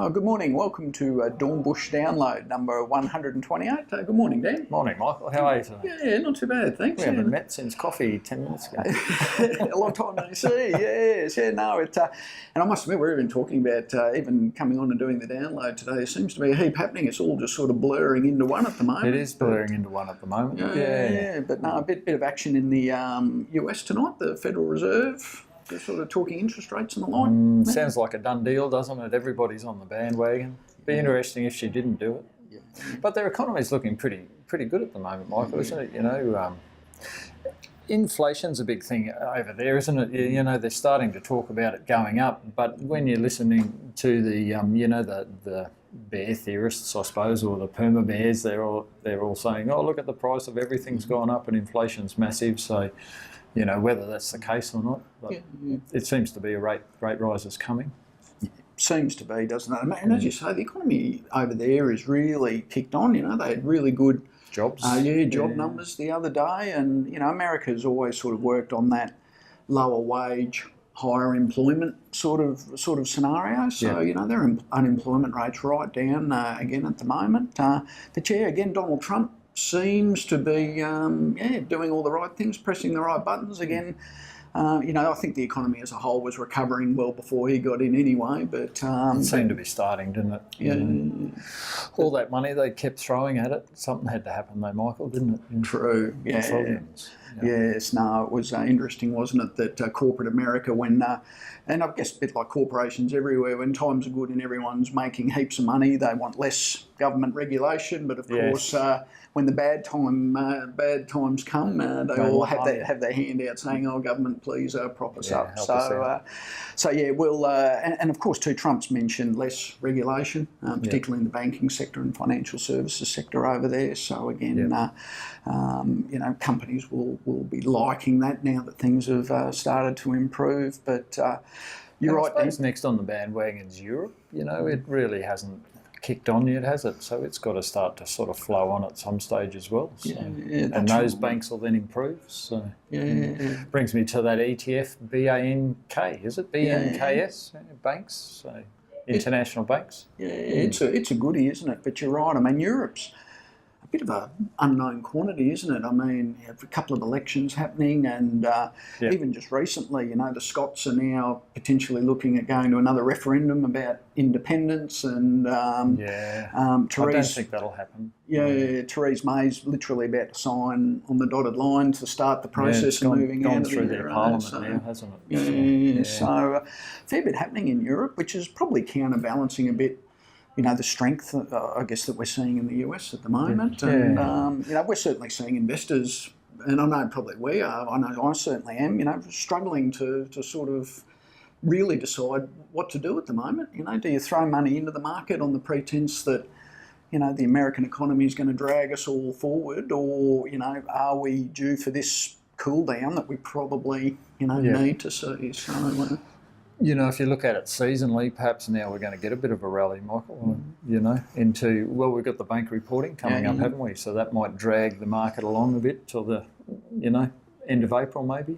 Good morning. Welcome to Dornbusch download number 128. Good morning, Dan. Morning, Michael. How are you today? Yeah, not too bad, thanks. We haven't met since coffee 10 minutes ago. A long time no see. Yes, yeah, no. And I must admit, we're even talking about even coming on and doing the download today. There seems to be a heap happening. It's all just sort of blurring into one at the moment. It is blurring into one at the moment. Yeah. But no, a bit of action in the US tonight. The Federal Reserve. They're sort of talking interest rates and the like. Sounds like a done deal, doesn't it? Everybody's on the bandwagon. Be interesting if she didn't do it. Yeah. But their economy's looking pretty good at the moment, Michael, isn't it? You know, inflation's a big thing over there, isn't it? You know, they're starting to talk about it going up, but when you're listening to the, the bear theorists, I suppose, or the perma bears, they're all saying, oh, look at the price of everything's gone up and inflation's massive. So, you know, whether that's the case or not, but it seems to be a rate rise is coming. Seems to be, doesn't it? And as you say, the economy over there is really kicked on. You know, they had really good jobs. Job numbers the other day, and you know, America's always sort of worked on that lower wage, higher employment sort of scenario. So you know, their unemployment rate's right down again at the moment. But yeah, again, Donald Trump seems to be doing all the right things, pressing the right buttons again. You know, I think the economy as a whole was recovering well before he got in anyway, but... it seemed to be starting, didn't it? Yeah. All that money they kept throwing at it, something had to happen though, Michael, didn't it? True, yeah. Yes, no, it was interesting, wasn't it, that corporate America, when, and I guess a bit like corporations everywhere, when times are good and everyone's making heaps of money, they want less government regulation, but of course, when the bad times come, they all have their hand out saying, "Oh, government, please prop us up." So yeah, we'll and of course too, Trump's mentioned less regulation, particularly in the banking sector and financial services sector over there. So again, you know, companies will be liking that now that things have started to improve. But you're right. I suppose next on the bandwagon is Europe. You know, it really hasn't kicked on yet, has it? So it's got to start to sort of flow on at some stage as well. So. And those banks will then improve. So brings me to that ETF, BANK, is it? BNKS banks, so international banks. Yeah, it's a goodie, isn't it? But you're right. I mean, Europe's a bit of an unknown quantity, isn't it? I mean, you have a couple of elections happening, and even just recently, you know, the Scots are now potentially looking at going to another referendum about independence, and I don't think that'll happen. Theresa May's literally about to sign on the dotted line to start the process of moving out through their parliament now, hasn't it? So a fair bit happening in Europe, which is probably counterbalancing a bit, you know, the strength, I guess, that we're seeing in the US at the moment. And, you know, we're certainly seeing investors, and I know probably we are, I know I certainly am, you know, struggling to sort of really decide what to do at the moment. You know, do you throw money into the market on the pretense that, you know, the American economy is going to drag us all forward, or, you know, are we due for this cool down that we probably, you know, need to see? So, you know, if you look at it seasonally, perhaps now we're going to get a bit of a rally, Michael, you know, into, well, we've got the bank reporting coming up, haven't we? So that might drag the market along a bit till the, you know, end of April maybe.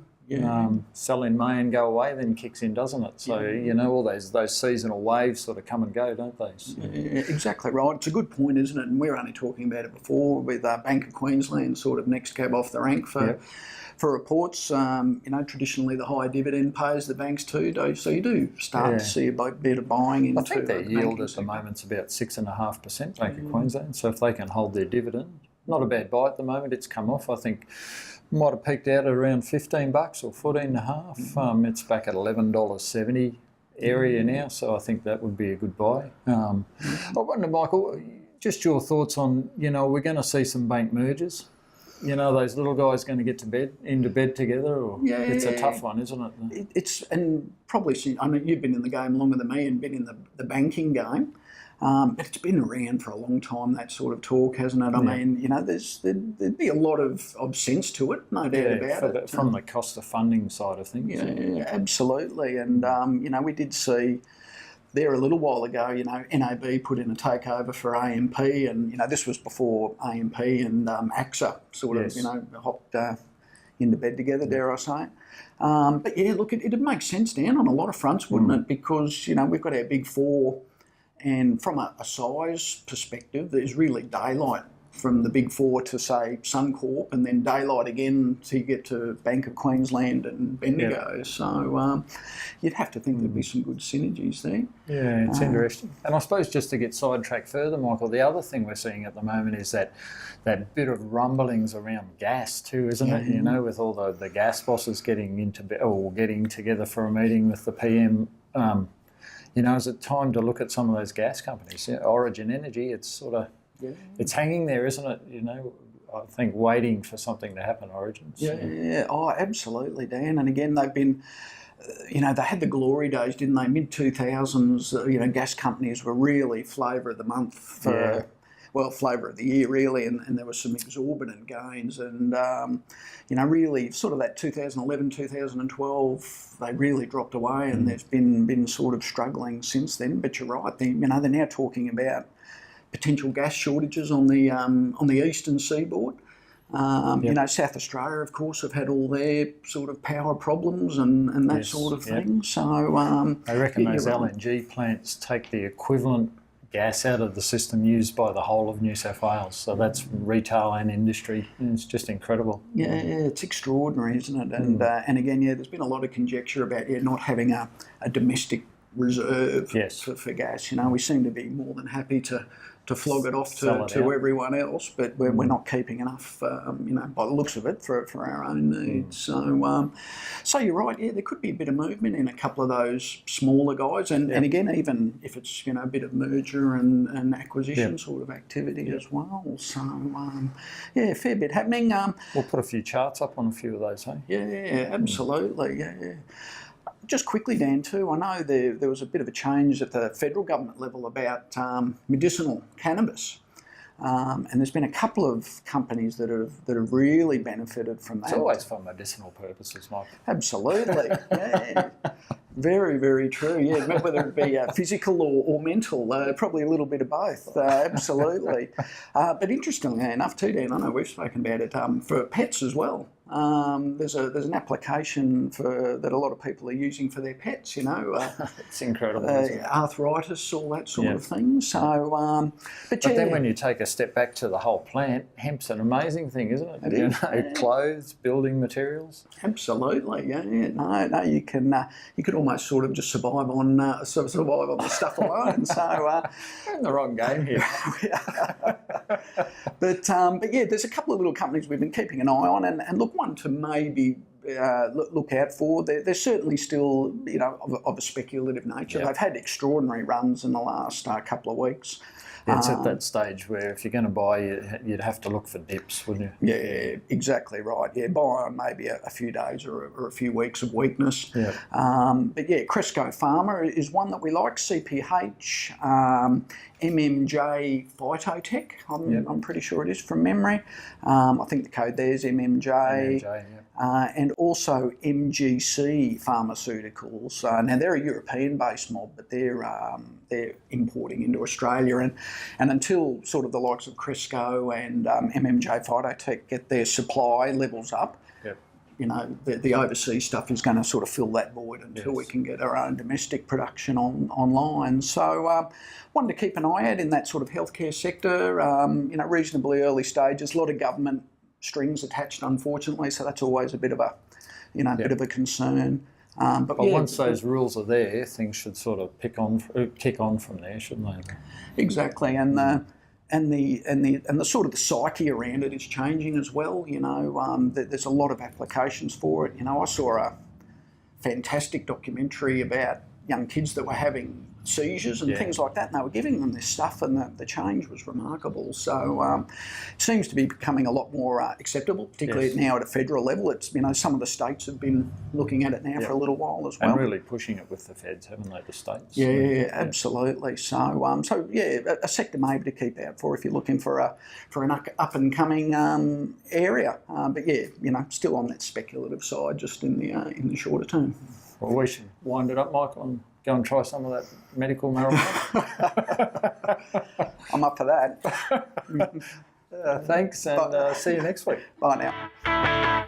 Sell in May and go away, then kicks in, doesn't it? So, you know, all those seasonal waves sort of come and go, don't they? So. Exactly right. It's a good point, isn't it? And we were only talking about it before with Bank of Queensland, sort of next cab off the rank for reports. You know, traditionally the high dividend pays the banks too, so you do start to see a bit of buying into. I think their yield at the moment's about 6.5%, Bank of Queensland. So if they can hold their dividend, not a bad buy at the moment. It's come off, I think. Might have peaked out at around $15 or $14.5. It's back at $11.70 area now, so I think that would be a good buy. I wonder, Michael, just your thoughts on, you know, we're going to see some bank mergers. You know, those little guys going to get into bed together, or it's a tough one, isn't it? It's, and probably, I mean, you've been in the game longer than me and been in the banking game. But it's been around for a long time, that sort of talk, hasn't it? I mean, you know, there'd be a lot of sense to it, no doubt about it. From the cost of funding side of things. Yeah, absolutely. And, you know, we did see there a little while ago, you know, NAB put in a takeover for AMP, and, you know, this was before AMP and AXA sort of, you know, hopped into bed together, dare I say. But yeah, look, it'd make sense, Dan, on a lot of fronts, wouldn't it? Because, you know, we've got our big four And from a size perspective, there's really daylight from the big four to, say, Suncorp, and then daylight again to get to Bank of Queensland and Bendigo. Yep. So you'd have to think there'd be some good synergies there. Yeah, it's interesting. And I suppose just to get sidetracked further, Michael, the other thing we're seeing at the moment is that bit of rumblings around gas too, isn't it? You know, with all the gas bosses getting together for a meeting with the PM. You know, is it time to look at some of those gas companies? Origin Energy, it's sort of... It's hanging there, isn't it? You know, I think waiting for something to happen, Origins. Yeah. Oh, absolutely, Dan. And again, they've been, you know, they had the glory days, didn't they? Mid-2000s, you know, gas companies were really flavour of the month for, well, flavour of the year, really. And there were some exorbitant gains. And, you know, really sort of that 2011, 2012, they really dropped away. And there's been sort of struggling since then. But you're right, you know, they're now talking about potential gas shortages on the eastern seaboard. You know, South Australia, of course, have had all their sort of power problems and that sort of thing. So I reckon those LNG plants take the equivalent gas out of the system used by the whole of New South Wales. So that's retail and industry. And it's just incredible. Yeah, it's extraordinary, isn't it? And again, there's been a lot of conjecture about not having a domestic reserve for gas. You know, we seem to be more than happy to flog it off to everyone else, but we're not keeping enough, you know, by the looks of it, for our own needs. So you're right, there could be a bit of movement in a couple of those smaller guys, and again, even if it's, you know, a bit of merger and acquisition sort of activity as well. So a fair bit happening. We'll put a few charts up on a few of those, hey? Yeah, absolutely, yeah. Just quickly, Dan, too, I know there was a bit of a change at the federal government level about medicinal cannabis. And there's been a couple of companies that have really benefited from that. It's always for medicinal purposes, Mike. Absolutely, yeah. Very, very true, yeah. Whether it be physical or mental, probably a little bit of both, absolutely. But interestingly enough too, Dan, I know we've spoken about it, for pets as well. There's an application that a lot of people are using for their pets, you know. It's incredible. Arthritis, all that sort of thing. So, but then when you take a step back to the whole plant, hemp's an amazing thing, isn't it? It is, clothes, building materials. Absolutely, yeah. No, you could almost sort of just survive on the stuff alone. So we're in the wrong game here. But yeah, there's a couple of little companies we've been keeping an eye on, and look, one to maybe look out for. They're certainly still, you know, of a speculative nature. They've had extraordinary runs in the last couple of weeks. It's at that stage where if you're going to buy, you'd have to look for dips, wouldn't you? Yeah, exactly right. Yeah, buy on maybe a few days or a few weeks of weakness. Yeah. But yeah, Cresco Pharma is one that we like. CPH, MMJ Phytotech. I'm pretty sure it is from memory. I think the code there is MMJ. And also MGC Pharmaceuticals. Now they're a European-based mob, but they're importing into Australia, and until sort of the likes of Cresco and MMJ Phytotech get their supply levels up, you know, the overseas stuff is going to sort of fill that void until we can get our own domestic production online. So one to keep an eye out in that sort of healthcare sector. You know, reasonably early stages, a lot of government strings attached, unfortunately, so that's always a bit of a, you know, bit of a concern. But once those rules are there, things should sort of kick on from there, shouldn't they? Exactly, and the sort of the psyche around it is changing as well. You know, there's a lot of applications for it. You know, I saw a fantastic documentary about young kids that were having seizures and things like that, and they were giving them this stuff, and the change was remarkable. So it seems to be becoming a lot more acceptable, particularly now at a federal level. It's, you know, some of the states have been looking at it now for a little while as well. And really pushing it with the feds, haven't they, the states? Yeah, absolutely. So, a sector maybe to keep out for if you're looking for an up and coming area. But yeah, you know, still on that speculative side, just in the shorter term. Well, we should wind it up, Michael, and go and try some of that medical marijuana. I'm up for that. Thanks, and see you next week. Bye now.